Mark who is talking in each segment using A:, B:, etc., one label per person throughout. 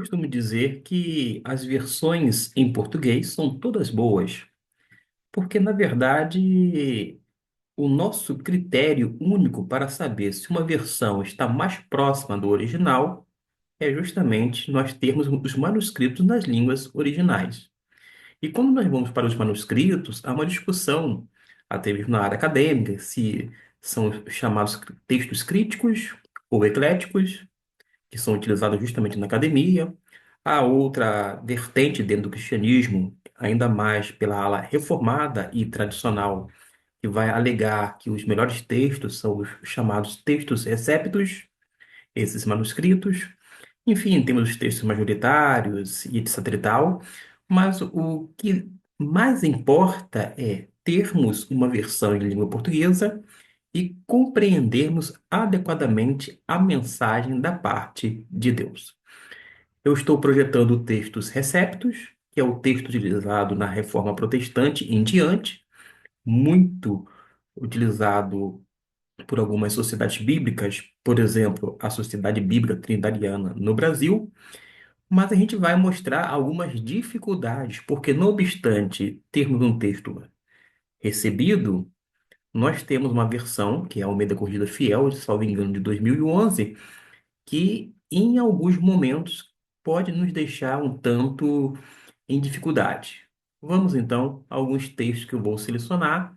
A: Costumo dizer que as versões em português são todas boas, porque, na verdade, o nosso critério único para saber se uma versão está mais próxima do original é justamente nós termos os manuscritos nas línguas originais. E quando nós vamos para os manuscritos, há uma discussão, até mesmo na área acadêmica, se são chamados textos críticos ou ecléticos, que são utilizados justamente na academia. A outra vertente dentro do cristianismo, ainda mais pela ala reformada e tradicional, que vai alegar que os melhores textos são os chamados textos receptos, esses manuscritos. Enfim, temos os textos majoritários e etc e tal, mas o que mais importa é termos uma versão em língua portuguesa e compreendermos adequadamente a mensagem da parte de Deus. Eu estou projetando textos receptos, que é o texto utilizado na Reforma Protestante em diante, muito utilizado por algumas sociedades bíblicas, por exemplo, a Sociedade Bíblica Trinitariana no Brasil, mas a gente vai mostrar algumas dificuldades, porque não obstante termos um texto recebido, nós temos uma versão, que é a Almeida Corrigida Fiel, salvo engano, de 2011, que em alguns momentos pode nos deixar um tanto em dificuldade. Vamos então a alguns textos que eu vou selecionar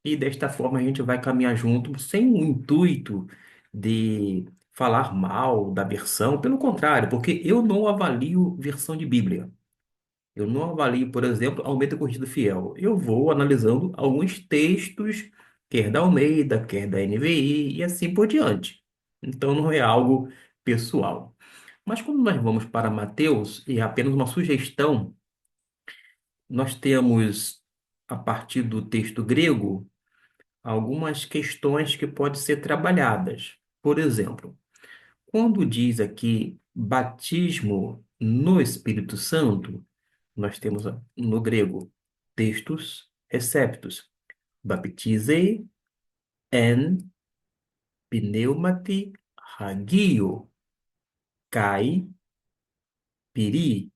A: e desta forma a gente vai caminhar junto sem o intuito de falar mal da versão, pelo contrário, porque eu não avalio versão de Bíblia. Eu não avalio, por exemplo, Almeida Corrigida Fiel. Eu vou analisando alguns textos, quer da Almeida, quer da NVI e assim por diante. Então não é algo pessoal. Mas quando nós vamos para Mateus, e é apenas uma sugestão, nós temos, a partir do texto grego, algumas questões que podem ser trabalhadas. Por exemplo, quando diz aqui batismo no Espírito Santo, nós temos no grego textos receptos. Baptizei en pneumati hagio kai piri.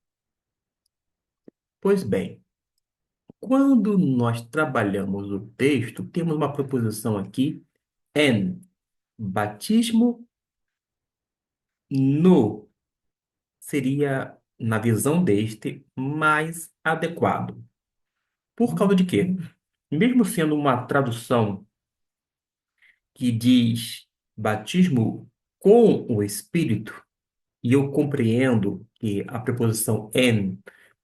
A: Pois bem, quando nós trabalhamos o texto, temos uma proposição aqui, en, batismo no, seria, na visão deste, mais adequado. Por causa de quê? Mesmo sendo uma tradução que diz batismo com o Espírito, e eu compreendo que a preposição en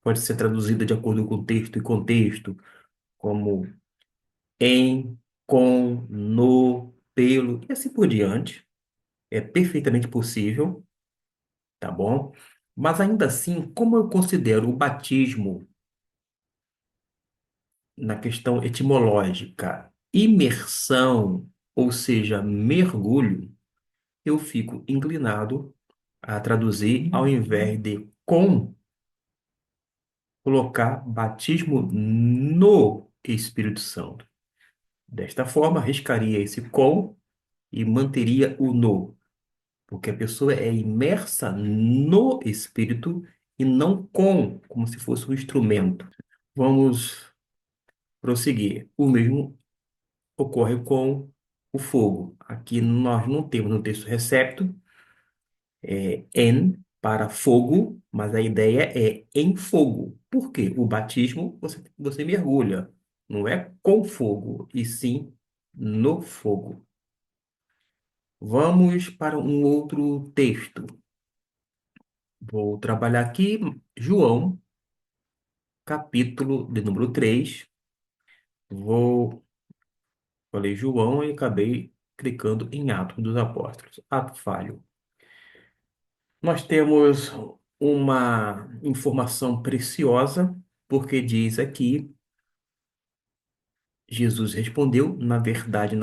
A: pode ser traduzida de acordo com o texto e contexto, como em, com, no, pelo, e assim por diante. É perfeitamente possível, tá bom? Mas ainda assim, como eu considero o batismo, na questão etimológica, imersão, ou seja, mergulho, eu fico inclinado a traduzir, ao invés de com, colocar batismo no Espírito Santo. Desta forma, riscaria esse com e manteria o no. Porque a pessoa é imersa no espírito e não com, como se fosse um instrumento. Vamos prosseguir. O mesmo ocorre com o fogo. Aqui nós não temos no texto recepto en para fogo, mas a ideia é em fogo. Por quê? O batismo você mergulha, não é com fogo, e sim no fogo. Vamos para um outro texto. Vou trabalhar aqui João, capítulo de número 3. Vou, falei João e acabei clicando em Atos dos Apóstolos. Ato falho. Nós temos uma informação preciosa, porque diz aqui, Jesus respondeu, na verdade,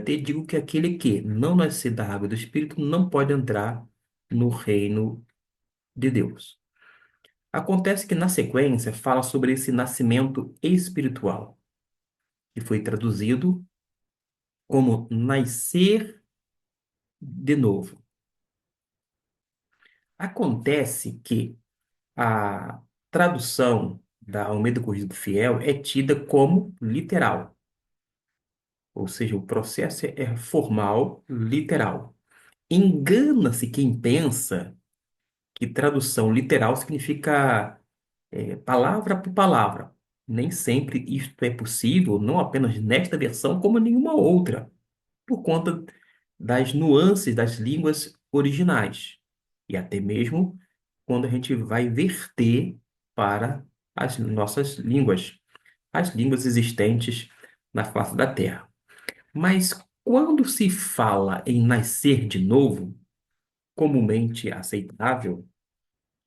A: te digo que aquele que não nascer da água e do Espírito não pode entrar no reino de Deus. Acontece que na sequência fala sobre esse nascimento espiritual, que foi traduzido como nascer de novo. Acontece que A tradução da Almeida Corrigida Fiel é tida como literal, ou seja, o processo é formal, literal. Engana-se quem pensa que tradução literal significa palavra por palavra. Nem sempre isto é possível, não apenas nesta versão, como em nenhuma outra, por conta das nuances das línguas originais. E até mesmo quando a gente vai verter para as nossas línguas, as línguas existentes na face da Terra. Mas quando se fala em nascer de novo, comumente aceitável,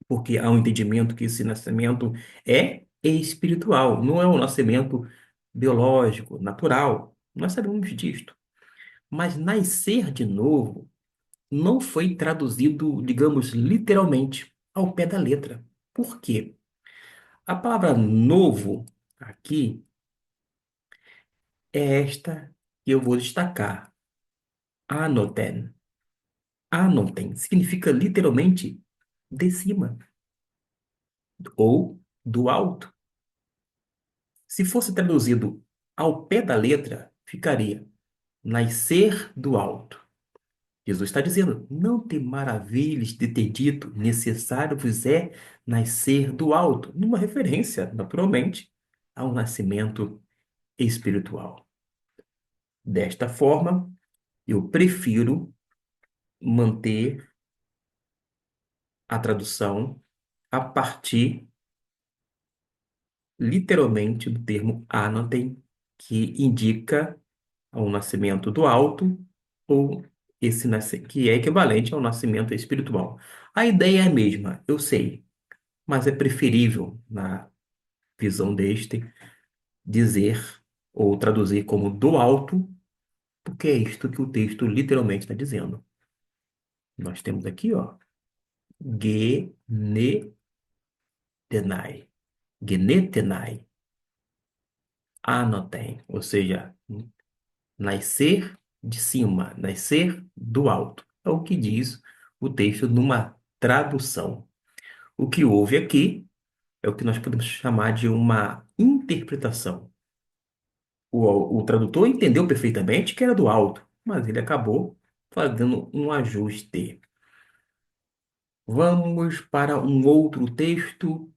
A: porque há um entendimento que esse nascimento é espiritual, não é um nascimento biológico, natural. Nós sabemos disto. Mas nascer de novo não foi traduzido, digamos, literalmente, ao pé da letra. Por quê? A palavra novo aqui é esta que eu vou destacar. Anoten. Anoten significa literalmente de cima ou do alto. Se fosse traduzido ao pé da letra, ficaria nascer do alto. Jesus está dizendo: não te maravilhes de ter dito, necessário vos é nascer do alto, numa referência, naturalmente, ao nascimento espiritual. Desta forma, eu prefiro manter a tradução a partir, literalmente, do termo anatem, que indica ao nascimento do alto, ou que é equivalente ao nascimento espiritual. A ideia é a mesma, eu sei, mas é preferível, na visão deste, dizer ou traduzir como do alto, porque é isto que o texto literalmente está dizendo. Nós temos aqui, ó, genetenai, genetenai, anotem, ou seja, nascer de cima, nascer do alto. É o que diz o texto numa tradução. O que houve aqui é o que nós podemos chamar de uma interpretação. O tradutor entendeu perfeitamente que era do alto, mas ele acabou fazendo um ajuste. Vamos para um outro texto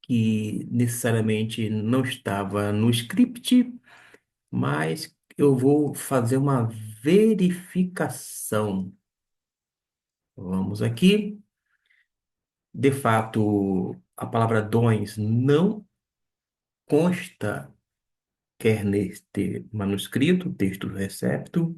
A: que necessariamente não estava no script, mas eu vou fazer uma verificação. Vamos aqui. De fato, a palavra dons não consta, quer neste manuscrito, texto do Recepto,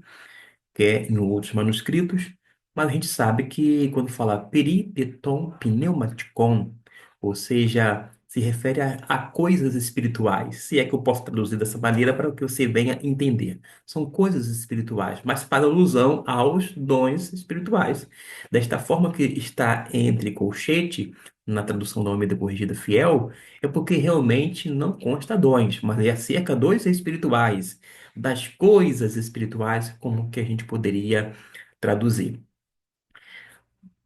A: quer em outros manuscritos, mas a gente sabe que quando fala peripeton pneumaticon, ou seja, se refere a coisas espirituais, se é que eu posso traduzir dessa maneira para que você venha entender. São coisas espirituais, mas faz alusão aos dons espirituais. Desta forma que está entre colchete, na tradução da Almeida Corrigida Fiel, é porque realmente não consta dons, mas é acerca dos espirituais, das coisas espirituais, como que a gente poderia traduzir.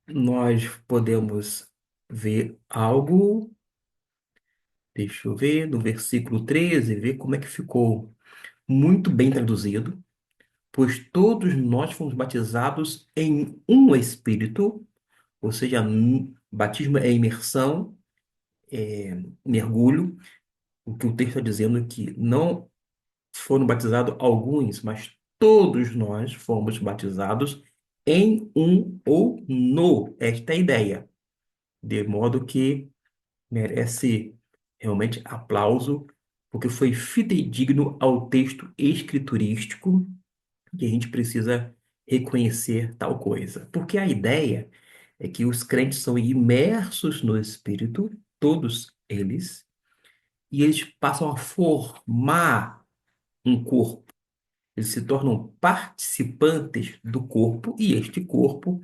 A: Nós podemos ver algo, deixa eu ver, no versículo 13, ver como é que ficou muito bem traduzido, pois todos nós fomos batizados em um Espírito, ou seja, batismo é imersão, mergulho. O que o texto está dizendo é que não foram batizados alguns, mas todos nós fomos batizados em um ou no, esta é a ideia, de modo que merece realmente aplauso, porque foi fidedigno ao texto escriturístico que a gente precisa reconhecer tal coisa. Porque a ideia é que os crentes são imersos no Espírito, todos eles, e eles passam a formar um corpo. Eles se tornam participantes do corpo, e este corpo,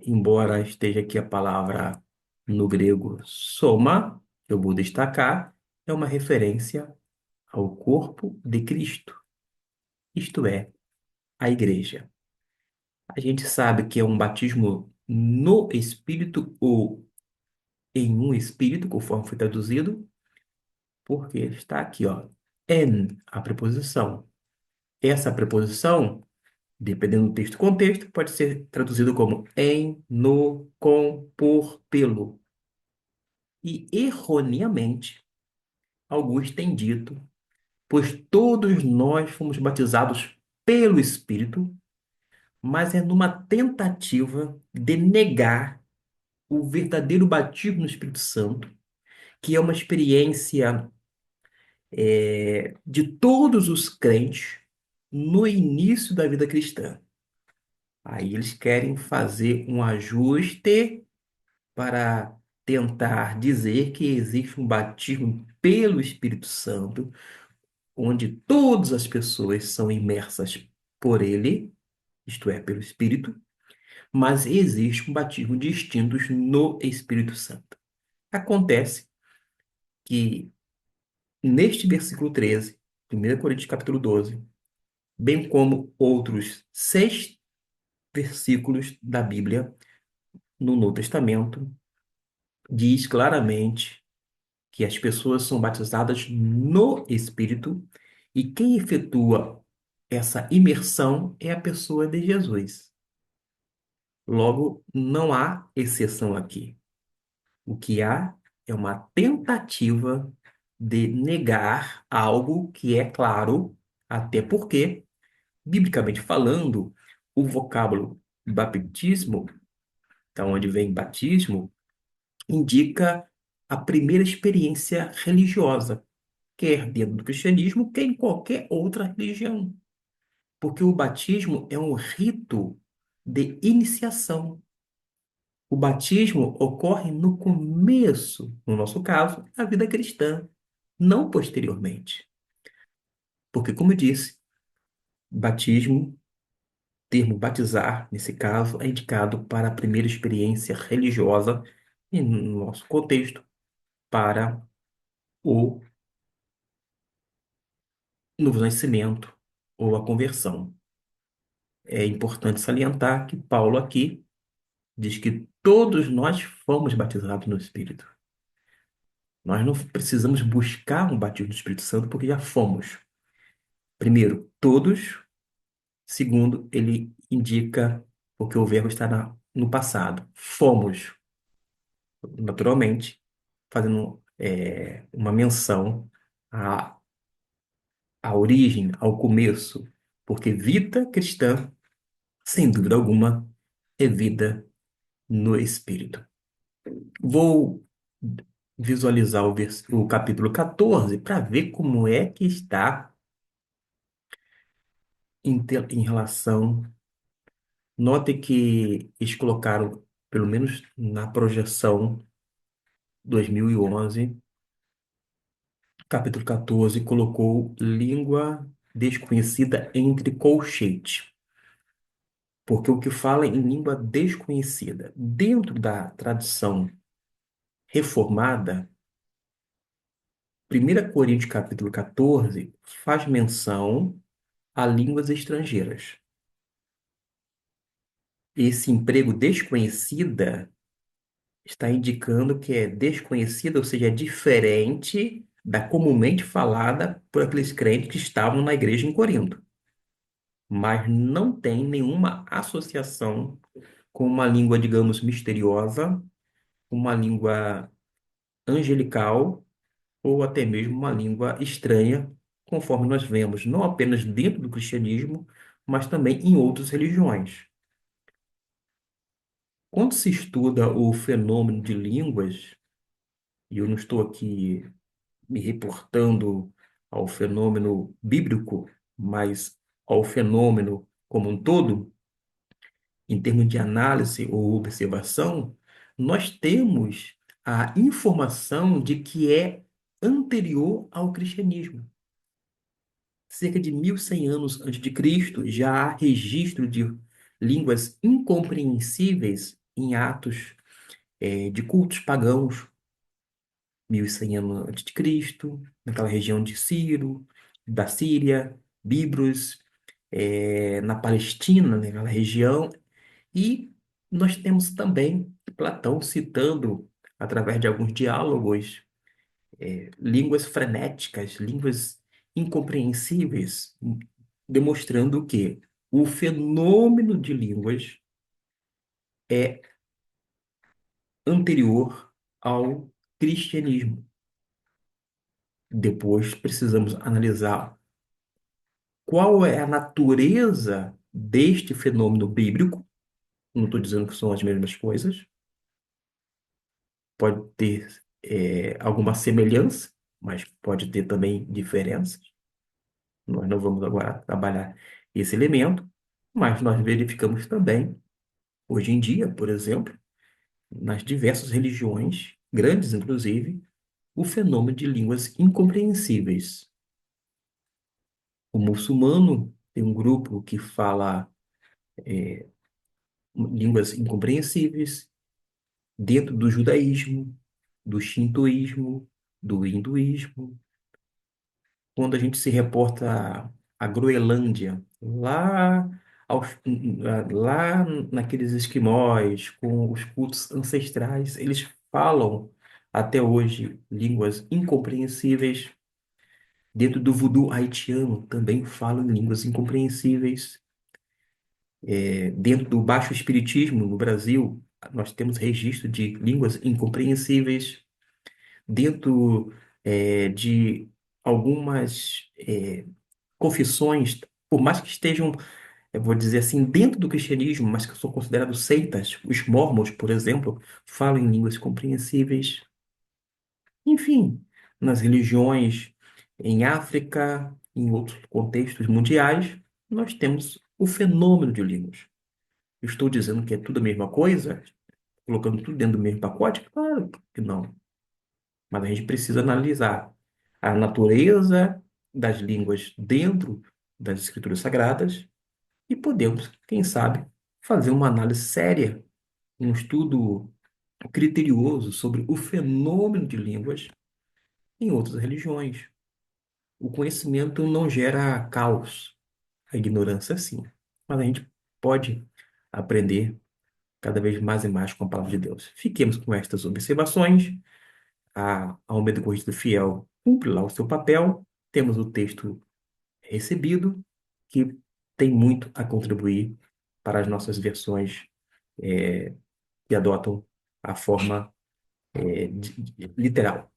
A: embora esteja aqui a palavra no grego soma, eu vou destacar, é uma referência ao corpo de Cristo, isto é, a igreja. A gente sabe que é um batismo no Espírito ou em um espírito, conforme foi traduzido, porque está aqui, ó, en, a preposição. Essa preposição, dependendo do texto e contexto, pode ser traduzido como em, no, com, por, pelo. E erroneamente, alguns têm dito, pois todos nós fomos batizados pelo Espírito, mas é numa tentativa de negar o verdadeiro batismo no Espírito Santo, que é uma experiência de todos os crentes no início da vida cristã. Aí eles querem fazer um ajuste para tentar dizer que existe um batismo pelo Espírito Santo, onde todas as pessoas são imersas por ele, isto é, pelo Espírito, mas existe um batismo distintos no Espírito Santo. Acontece que neste versículo 13, 1 Coríntios capítulo 12, bem como outros 6 versículos da Bíblia no Novo Testamento, diz claramente que as pessoas são batizadas no Espírito e quem efetua essa imersão é a pessoa de Jesus. Logo, não há exceção aqui. O que há é uma tentativa de negar algo que é claro, até porque, biblicamente falando, o vocábulo baptismo, da onde vem batismo, indica a primeira experiência religiosa, quer dentro do cristianismo, quer em qualquer outra religião. Porque o batismo é um rito de iniciação. O batismo ocorre no começo, no nosso caso, da vida cristã, não posteriormente. Porque, como eu disse, batismo, termo batizar, nesse caso, é indicado para a primeira experiência religiosa e, no nosso contexto, para o novo nascimento ou a conversão. É importante salientar que Paulo aqui diz que todos nós fomos batizados no Espírito. Nós não precisamos buscar um batismo do Espírito Santo porque já fomos. Primeiro, todos. Segundo, ele indica porque o verbo está no passado. Fomos, naturalmente, fazendo uma menção à, à origem, ao começo. Porque vida cristã, sem dúvida alguma, é vida no Espírito. Vou visualizar o capítulo 14 para ver como é que está em relação. Note que eles colocaram, pelo menos na projeção 2011, capítulo 14, colocou língua desconhecida entre colchetes. Porque o que fala em língua desconhecida, dentro da tradição reformada, 1 Coríntios capítulo 14 faz menção a línguas estrangeiras. Esse emprego desconhecida está indicando que é desconhecida, ou seja, é diferente da comumente falada por aqueles crentes que estavam na igreja em Corinto, mas não tem nenhuma associação com uma língua, digamos, misteriosa, uma língua angelical ou até mesmo uma língua estranha, conforme nós vemos não apenas dentro do cristianismo, mas também em outras religiões. Quando se estuda o fenômeno de línguas, e eu não estou aqui me reportando ao fenômeno bíblico, mas ao fenômeno como um todo, em termos de análise ou observação, nós temos a informação de que é anterior ao cristianismo. Cerca de 1100 anos antes de Cristo, já há registro de línguas incompreensíveis em atos de cultos pagãos, 1100 anos antes de Cristo, naquela região de Ciro, da Síria, Biblos, na Palestina, naquela região. E nós temos também Platão citando através de alguns diálogos, línguas frenéticas, línguas incompreensíveis, demonstrando que o fenômeno de línguas é anterior ao cristianismo. Depois precisamos analisar qual é a natureza deste fenômeno bíblico. Não estou dizendo que são as mesmas coisas, pode ter alguma semelhança, mas pode ter também diferenças. Nós não vamos agora trabalhar esse elemento, mas nós verificamos também, hoje em dia, por exemplo, nas diversas religiões, grandes inclusive, o fenômeno de línguas incompreensíveis. O muçulmano tem um grupo que fala línguas incompreensíveis dentro do judaísmo, do shintoísmo, do hinduísmo. Quando a gente se reporta à Groenlândia, lá naqueles esquimós, com os cultos ancestrais, eles falam até hoje línguas incompreensíveis. Dentro do vodu haitiano, também falam línguas incompreensíveis. Dentro do baixo espiritismo, no Brasil, nós temos registro de línguas incompreensíveis. Dentro, de algumas, confissões, por mais que estejam, eu vou dizer assim, dentro do cristianismo, mas que são considerados seitas, os mormons, por exemplo, falam em línguas compreensíveis. Enfim, nas religiões em África, em outros contextos mundiais, nós temos o fenômeno de línguas. Eu estou dizendo que é tudo a mesma coisa, colocando tudo dentro do mesmo pacote? Claro que não. Mas a gente precisa analisar a natureza das línguas dentro das escrituras sagradas e podemos, quem sabe, fazer uma análise séria, um estudo criterioso sobre o fenômeno de línguas em outras religiões. O conhecimento não gera caos, a ignorância sim. Mas a gente pode aprender cada vez mais e mais com a palavra de Deus. Fiquemos com estas observações. A Almeida Corrigida Fiel cumpre lá o seu papel. Temos o texto recebido, que tem muito a contribuir para as nossas versões que adotam a forma literal.